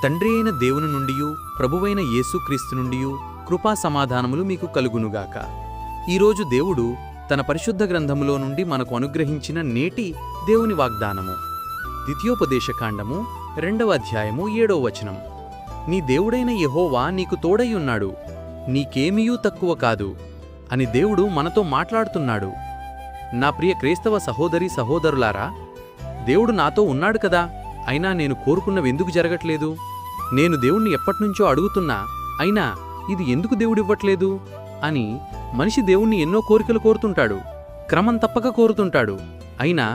తండ్రి అయిన దేవుని నుండియు ప్రభువైన యేసుక్రీస్తు నుండియు కృపా సమాధానములు మీకు కలుగునుగాక. ఈరోజు దేవుడు తన పరిశుద్ధ గ్రంథములో నుండి మనకు అనుగ్రహించిన నేటి దేవుని వాగ్దానము ద్వితీయోపదేశకాండము 2వ అధ్యాయము 7వ వచనం. నీ దేవుడైన యెహోవా నీకు తోడైయున్నాడు, నీకేమీయూ తక్కువ కాదు అని దేవుడు మనతో మాట్లాడుతున్నాడు. నా ప్రియ క్రైస్తవ సహోదరీ సహోదరులారా, దేవుడు నాతో ఉన్నాడు కదా, అయినా నేను కోరుకున్నవెందుకు జరగట్లేదు? నేను దేవుణ్ణి ఎప్పటినుంచో అడుగుతున్నా, అయినా ఇది ఎందుకు దేవుడివ్వట్లేదు అని మనిషి దేవుణ్ణి ఎన్నో కోరికలు కోరుతుంటాడు, క్రమం తప్పక కోరుతుంటాడు. అయినా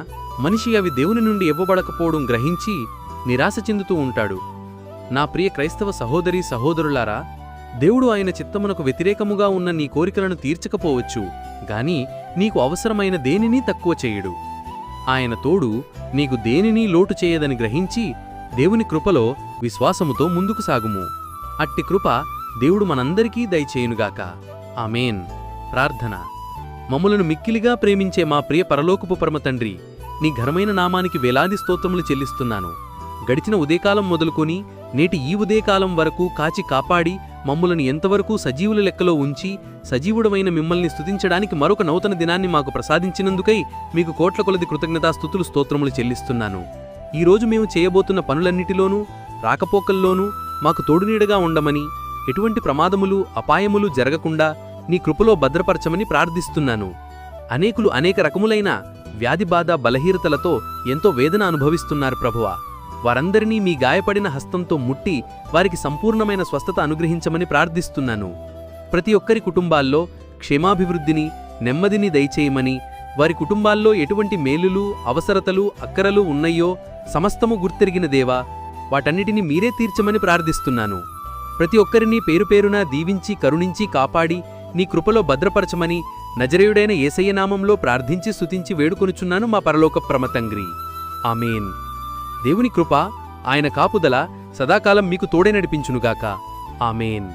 మనిషి అవి దేవుని నుండి ఇవ్వబడకపోవడం గ్రహించి నిరాశ చెందుతూ ఉంటాడు. నా ప్రియ క్రైస్తవ సహోదరీ సహోదరులారా, దేవుడు ఆయన చిత్తమునకు వ్యతిరేకముగా ఉన్న నీ కోరికలను తీర్చకపోవచ్చు, గాని నీకు అవసరమైన దేనినీ తక్కువ చేయడు. ఆయన తోడు నీకు దేనినీ లోటు చేయదని గ్రహించి దేవుని కృపలో విశ్వాసముతో ముందుకు సాగుము. అట్టి కృప దేవుడు మనందరికీ దయచేయునుగాక. ఆమేన్. ప్రార్థన. మమ్ములను మిక్కిలిగా ప్రేమించే మా ప్రియ పరలోకపు పరమతండ్రి, నీ ఘనమైన నామానికి వేలాది స్తోత్రములు చెల్లిస్తున్నాను. గడిచిన ఉదయకాలం మొదలుకొని నేటి ఈ ఉదయకాలం వరకు కాచి కాపాడి మమ్ములను ఎంతవరకు సజీవుల లెక్కలో ఉంచి సజీవుడమైన మిమ్మల్ని స్తుతించడానికి మరొక నూతన దినాన్ని మాకు ప్రసాదించినందుకై మీకు కోట్ల కొలది కృతజ్ఞతాస్తుతులు స్తోత్రములు చెల్లిస్తున్నాను. ఈరోజు మేము చేయబోతున్న పనులన్నిటిలోనూ రాకపోకల్లోనూ మాకు తోడునీడగా ఉండమని, ఎటువంటి ప్రమాదములు అపాయములు జరగకుండా నీ కృపలో భద్రపరచమని ప్రార్థిస్తున్నాను. అనేకులు అనేక రకములైన వ్యాధి బాధ బలహీనతలతో ఎంతో వేదన అనుభవిస్తున్నారు ప్రభువా. వారందరినీ మీ గాయపడిన హస్తంతో ముట్టి వారికి సంపూర్ణమైన స్వస్థత అనుగ్రహించమని ప్రార్థిస్తున్నాను. ప్రతి ఒక్కరి కుటుంబాల్లో క్షేమాభివృద్ధిని నెమ్మదిని దయచేయమని, వారి కుటుంబాల్లో ఎటువంటి మేలులు అవసరతలు అక్కరలు ఉన్నాయో సమస్తము గుర్తెరిగిన దేవా, వాటన్నిటినీ మీరే తీర్చమని ప్రార్థిస్తున్నాను. ప్రతి ఒక్కరినీ పేరుపేరునా దీవించి కరుణించి కాపాడి నీ కృపలో భద్రపరచమని నజరేయుడైన యేసయ్య నామంలో ప్రార్థించి స్తుతించి వేడుకొనుచున్నాను మా పరలోక పరమతండ్రి. ఆమేన్. దేవుని కృప, ఆయన కాపుదల సదాకాలం మీకు తోడే నడిపించునుగాక. ఆమేన్.